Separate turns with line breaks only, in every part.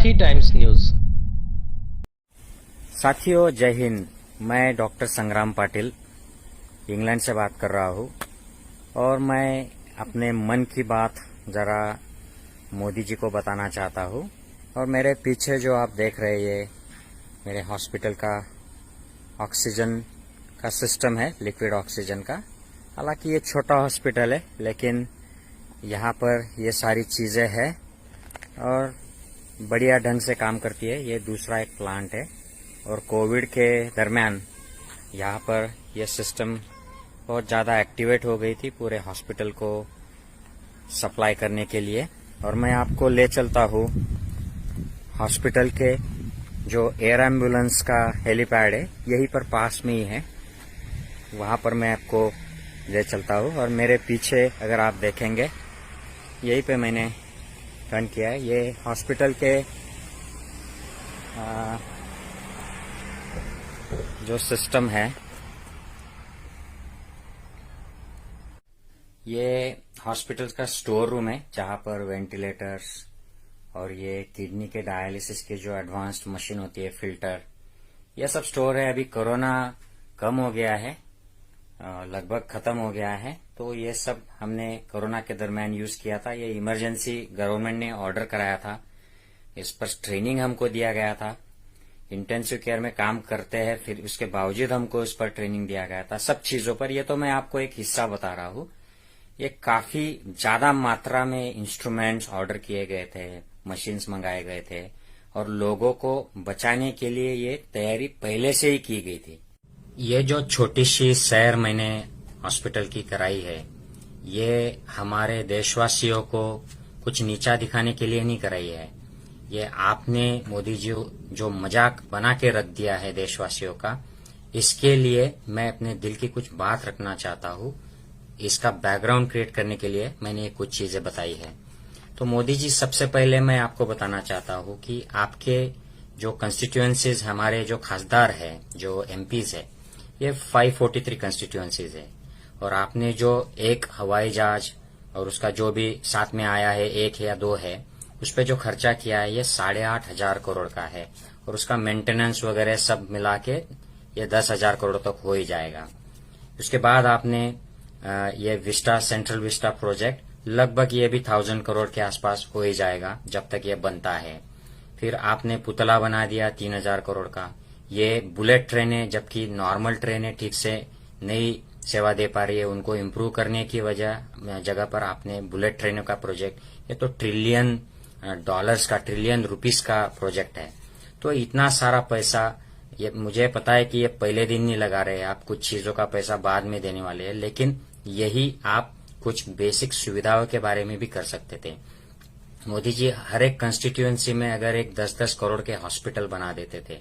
Marathi times news.
साथियों, जय हिंद। मैं डॉक्टर संग्राम पाटिल इंग्लैंड से बात कर रहा हूँ और मैं अपने मन की बात जरा मोदी जी को बताना चाहता हूँ। और मेरे पीछे जो आप देख रहे हैं ये मेरे हॉस्पिटल का ऑक्सीजन का सिस्टम है, लिक्विड ऑक्सीजन का। हालांकि ये छोटा हॉस्पिटल है लेकिन यहाँ पर ये सारी चीज़ें हैं और बढ़िया ढंग से काम करती है। ये दूसरा एक प्लांट है और कोविड के दरमियान यहाँ पर ये सिस्टम बहुत ज़्यादा एक्टिवेट हो गई थी पूरे हॉस्पिटल को सप्लाई करने के लिए। और मैं आपको ले चलता हूँ हॉस्पिटल के जो एयर एम्बुलेंस का हेलीपैड है, यहीं पर पास में ही है, वहाँ पर मैं आपको ले चलता हूँ। और मेरे पीछे अगर आप देखेंगे यहीं पे मैंने टर्न किया है। ये हॉस्पिटल के जो सिस्टम है, ये हॉस्पिटल का स्टोर रूम है जहाँ पर वेंटिलेटर्स और ये किडनी के डायलिसिस के जो एडवांस्ड मशीन होती है, फिल्टर, ये सब स्टोर है। अभी कोरोना कम हो गया है, लगभग खत्म हो गया है, तो ये सब हमने कोरोना के दरमियान यूज किया था। ये इमरजेंसी गवर्नमेंट ने ऑर्डर कराया था, इस पर ट्रेनिंग हमको दिया गया था। इंटेंसिव केयर में काम करते हैं, फिर उसके बावजूद हमको इस पर ट्रेनिंग दिया गया था, सब चीजों पर। ये तो मैं आपको एक हिस्सा बता रहा हूँ। ये काफी ज्यादा मात्रा में इंस्ट्रूमेंट्स ऑर्डर किए गए थे, मशीन्स मंगाए गए थे और लोगों को बचाने के लिए ये तैयारी पहले से ही की गई थी। ये जो छोटी सी सैर मैंने हॉस्पिटल की कराई है, ये हमारे देशवासियों को कुछ नीचा दिखाने के लिए नहीं कराई है। ये आपने मोदी जी जो मजाक बना के रख दिया है देशवासियों का, इसके लिए मैं अपने दिल की कुछ बात रखना चाहता हूँ। इसका बैकग्राउंड क्रिएट करने के लिए मैंने कुछ चीजें बताई है। तो मोदी जी, सबसे पहले मैं आपको बताना चाहता हूँ कि आपके जो कंस्टिट्यूएंसीज, हमारे जो खासदार है, जो एमपीज है, ये 543 कंस्टिट्यूएंसीज है। और आपने जो एक हवाई जहाज और उसका जो भी साथ में आया है, एक या दो है, उस पर जो खर्चा किया है ये 8,500 करोड़ का है। और उसका मेंटेनेंस वगैरह सब मिला के ये 10,000 करोड़ तक हो ही जाएगा। उसके बाद आपने ये विस्टा, सेंट्रल विस्टा प्रोजेक्ट, लगभग ये भी 1,000 करोड़ के आसपास हो ही जाएगा जब तक ये बनता है। फिर आपने पुतला बना दिया 3,000 करोड़ का। ये बुलेट ट्रेनें, जबकि नॉर्मल ट्रेनें ठीक से नहीं सेवा दे पा रही है, उनको इम्प्रूव करने की जगह पर आपने बुलेट ट्रेनों का प्रोजेक्ट, ये तो ट्रिलियन डॉलर्स का, ट्रिलियन रुपीस का प्रोजेक्ट है। तो इतना सारा पैसा, ये मुझे पता है कि ये पहले दिन नहीं लगा रहे हैं, आप कुछ चीजों का पैसा बाद में देने वाले हैं, लेकिन यही आप कुछ बेसिक सुविधाओं के बारे में भी कर सकते थे। मोदी जी हर एक कंस्टिट्यूएंसी में अगर एक 10-10 करोड़ के हॉस्पिटल बना देते थे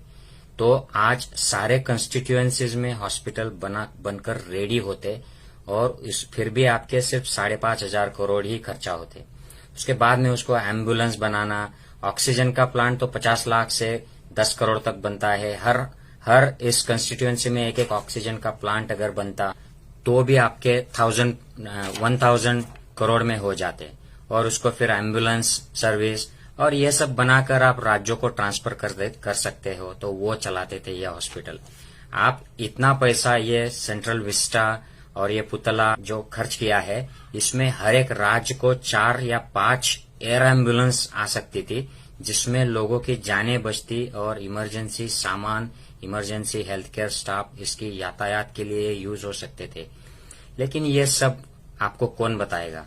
तो आज सारे कंस्टिट्यूएंसीज में हॉस्पिटल बनकर रेडी होते और फिर भी आपके सिर्फ 5,500 करोड़ ही खर्चा होते। उसके बाद में उसको एम्बुलेंस बनाना, ऑक्सीजन का प्लांट तो 50 लाख से 10 करोड़ तक बनता है। हर इस कंस्टिट्यूएंसी में एक एक ऑक्सीजन का प्लांट अगर बनता तो भी आपके 1,000 करोड़ में हो जाते। और उसको फिर एम्बुलेंस सर्विस और ये सब बनाकर आप राज्यों को ट्रांसफर कर सकते हो, तो वो चलाते थे ये हॉस्पिटल। आप इतना पैसा ये सेंट्रल विस्टा और ये पुतला जो खर्च किया है, इसमें हर एक राज्य को 4 या 5 एयर एम्बुलेंस आ सकती थी, जिसमें लोगों की जानें बचती और इमरजेंसी सामान, इमरजेंसी हेल्थ केयर स्टाफ इसकी यातायात के लिए यूज हो सकते थे। लेकिन ये सब आपको कौन बताएगा?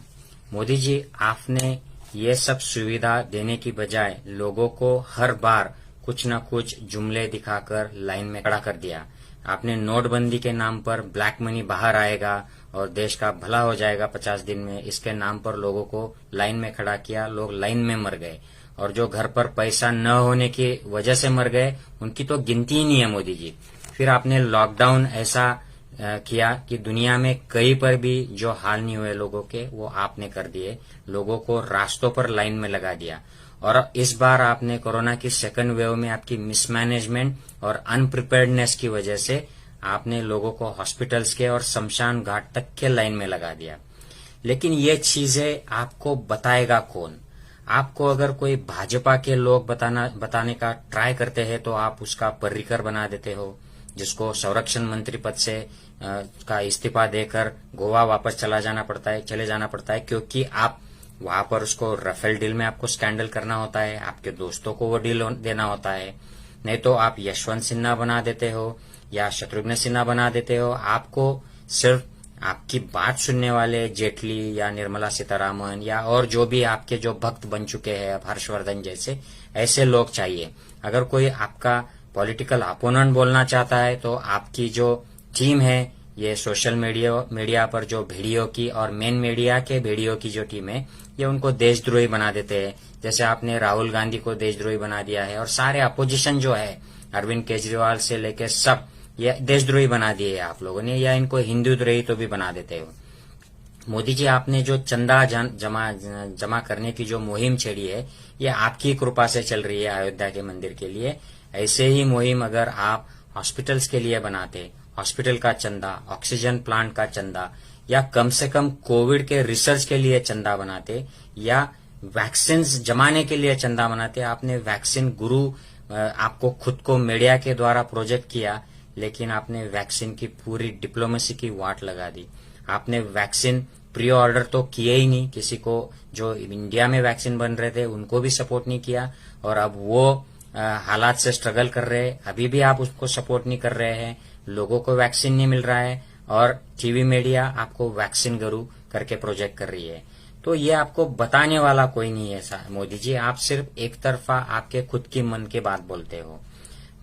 मोदी जी, आपने ये सब सुविधा देने की बजाय लोगों को हर बार कुछ न कुछ जुमले दिखाकर लाइन में खड़ा कर दिया। आपने नोटबंदी के नाम पर ब्लैक मनी बाहर आएगा और देश का भला हो जाएगा 50 दिन में, इसके नाम पर लोगों को लाइन में खड़ा किया, लोग लाइन में मर गए। और जो घर पर पैसा न होने की वजह से मर गए, उनकी तो गिनती ही नहीं है मोदी जी। फिर आपने लॉकडाउन ऐसा किया कि दुनिया में कहीं पर भी जो हाल नहीं हुए लोगों के, वो आपने कर दिए। लोगों को रास्तों पर लाइन में लगा दिया। और इस बार आपने कोरोना की सेकंड वेव में आपकी मिसमैनेजमेंट और अनप्रिपेयर्डनेस की वजह से आपने लोगों को हॉस्पिटल्स के और शमशान घाट तक के लाइन में लगा दिया। लेकिन ये चीजें आपको बताएगा कौन? आपको अगर कोई भाजपा के लोग बताने का ट्राई करते हैं तो आप उसका पर्रिकर बना देते हो, जिसको संरक्षण मंत्री पद से का इस्तीफा देकर गोवा वापस चले जाना पड़ता है, क्योंकि आप वहां पर उसको राफेल डील में आपको स्कैंडल करना होता है, आपके दोस्तों को वो डील देना होता है। नहीं तो आप यशवंत सिन्हा बना देते हो या शत्रुघ्न सिन्हा बना देते हो। आपको सिर्फ आपकी बात सुनने वाले जेटली या निर्मला सीतारामन या और जो भी आपके जो भक्त बन चुके हैं अब हर्षवर्धन जैसे, ऐसे लोग चाहिए। अगर कोई आपका पॉलिटिकल अपोनेंट बोलना चाहता है तो आपकी जो टीम है, ये सोशल मीडिया पर जो भेड़ियों की और मेन मीडिया के भेड़ियों की जो टीम है, ये उनको देशद्रोही बना देते हैं। जैसे आपने राहुल गांधी को देशद्रोही बना दिया है और सारे अपोजिशन जो है अरविंद केजरीवाल से लेके सब ये देशद्रोही बना दिए है आप लोगों ने, या इनको हिंदूद्रोही तो भी बना देते हो। मोदी जी, आपने जो चंदा जमा करने की जो मुहिम छेड़ी है, ये आपकी कृपा से चल रही है अयोध्या के मंदिर के लिए। ऐसे ही मुहिम अगर आप हॉस्पिटल्स के लिए बनाते, हॉस्पिटल का चंदा, ऑक्सीजन प्लांट का चंदा, या कम से कम कोविड के रिसर्च के लिए चंदा बनाते, या वैक्सीन जमाने के लिए चंदा बनाते। आपने वैक्सीन गुरु आपको खुद को मीडिया के द्वारा प्रोजेक्ट किया, लेकिन आपने वैक्सीन की पूरी डिप्लोमेसी की वाट लगा दी। आपने वैक्सीन प्री ऑर्डर तो किए ही नहीं, किसी को जो इंडिया में वैक्सीन बन रहे थे उनको भी सपोर्ट नहीं किया, और अब वो हालात से स्ट्रगल कर रहे हैं, अभी भी आप उसको सपोर्ट नहीं कर रहे हैं। लोगों को वैक्सीन नहीं मिल रहा है और टीवी मीडिया आपको वैक्सीन गुरु करके प्रोजेक्ट कर रही है। तो ये आपको बताने वाला कोई नहीं है मोदी जी, आप सिर्फ एक तरफा आपके खुद की मन की बात बोलते हो।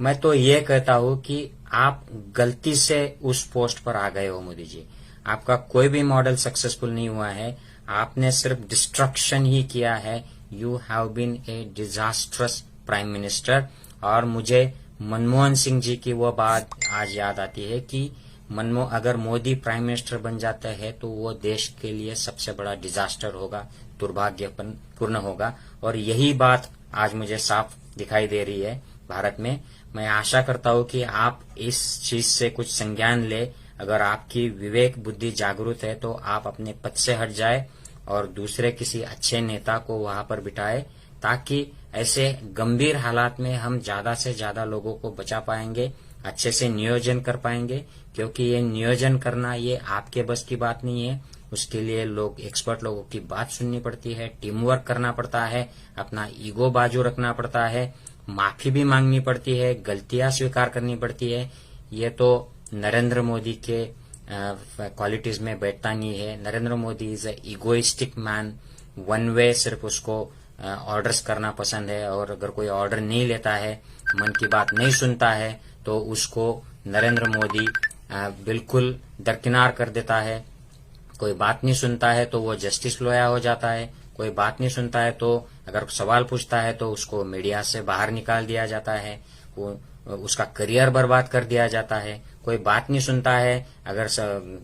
मैं तो ये कहता हूं कि आप गलती से उस पोस्ट पर आ गए हो मोदी जी। आपका कोई भी मॉडल सक्सेसफुल नहीं हुआ है, आपने सिर्फ डिस्ट्रक्शन ही किया है। You have been a disastrous prime minister. और मुझे मनमोहन सिंह जी की वो बात आज याद आती है कि अगर मोदी प्राइम मिनिस्टर बन जाता है तो वो देश के लिए सबसे बड़ा डिजास्टर होगा, दुर्भाग्यपूर्ण होगा। और यही बात आज मुझे साफ दिखाई दे रही है भारत में। मैं आशा करता हूं कि आप इस चीज से कुछ संज्ञान ले। अगर आपकी विवेक बुद्धि जागरूक है तो आप अपने पद से हट जाए और दूसरे किसी अच्छे नेता को वहां पर बिठाए, ताकि ऐसे गंभीर हालात में हम ज्यादा से ज्यादा लोगों को बचा पाएंगे, अच्छे से नियोजन कर पाएंगे। क्योंकि ये नियोजन करना ये आपके बस की बात नहीं है, उसके लिए एक्सपर्ट लोगों की बात सुननी पड़ती है, टीम वर्क करना पड़ता है, अपना ईगो बाजू रखना पड़ता है, माफी भी मांगनी पड़ती है, गलतियां स्वीकार करनी पड़ती है। ये तो नरेंद्र मोदी के क्वालिटीज में बैठता नहीं है। Narendra Modi is a egoistic man, one way सिर्फ उसको ऑर्डर्स करना पसंद है, और अगर कोई ऑर्डर नहीं लेता है, मन की बात नहीं सुनता है, तो उसको नरेंद्र मोदी बिल्कुल दरकिनार कर देता है। कोई बात नहीं सुनता है तो वो जस्टिस लॉयर हो जाता है, कोई बात नहीं सुनता है तो अगर सवाल पूछता है तो उसको मीडिया से बाहर निकाल दिया जाता है, वो उसका करियर बर्बाद कर दिया जाता है। कोई बात नहीं सुनता है, अगर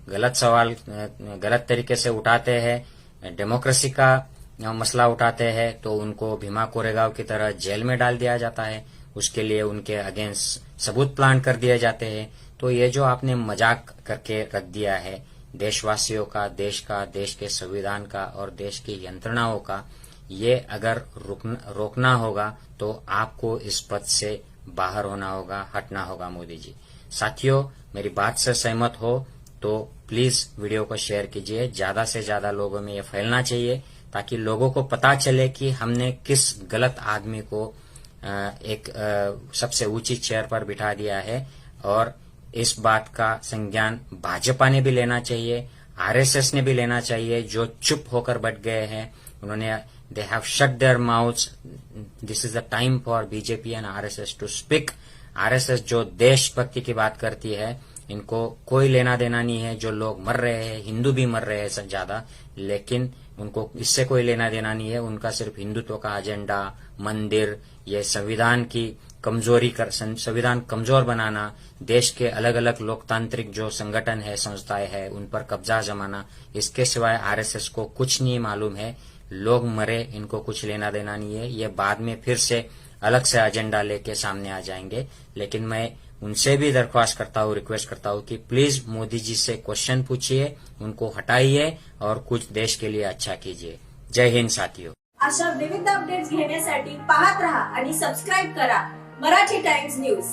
गलत सवाल गलत तरीके से उठाते हैं, डेमोक्रेसी का मसला उठाते हैं, तो उनको भीमा कोरेगांव की तरह जेल में डाल दिया जाता है। उसके लिए उनके अगेंस्ट सबूत प्लांट कर दिए जाते हैं। तो ये जो आपने मजाक करके रख दिया है देशवासियों का, देश का, देश के संविधान का और देश की यंत्रणाओं का, ये अगर रोकना होगा तो आपको इस पद से बाहर होना होगा, हटना होगा मोदी जी। साथियों, मेरी बात से सहमत हो तो प्लीज वीडियो को शेयर कीजिए, ज्यादा से ज्यादा लोगों में ये फैलना चाहिए, ताकि लोगों को पता चले कि हमने किस गलत आदमी को एक सबसे ऊंची चेयर पर बिठा दिया है। और इस बात का संज्ञान भाजपा ने भी लेना चाहिए, आरएसएस ने भी लेना चाहिए, जो चुप होकर बैठ गए हैं। उन्होंने they have shut their mouths. This is the time for BJP and RSS to speak. RSS जो देशभक्ति की बात करती है, इनको कोई लेना देना नहीं है। जो लोग मर रहे हैं, हिंदू भी मर रहे हैं ज्यादा, लेकिन उनको इससे कोई लेना देना नहीं है। उनका सिर्फ हिंदुत्व का एजेंडा, मंदिर, ये संविधान की संविधान कमजोर बनाना, देश के अलग अलग लोकतांत्रिक जो संगठन है, संस्थाएं है, उन पर कब्जा जमाना, इसके सिवाय आरएसएस को कुछ नहीं मालूम है। लोग मरे, इनको कुछ लेना देना नहीं है। ये बाद में फिर से अलग से एजेंडा लेके सामने आ जाएंगे। लेकिन मैं उनसे भी दरख्वास्त करता हूँ, रिक्वेस्ट करता हूँ कि प्लीज मोदी जी से क्वेश्चन पूछिए, उनको हटाइए और कुछ देश के लिए अच्छा कीजिए। जय हिंद साथियों।
अशा विविध अपडेट्स घेण्यासाठी पाहत रहा आणि सबस्क्राईब करा मराठी टाइम्स न्यूज.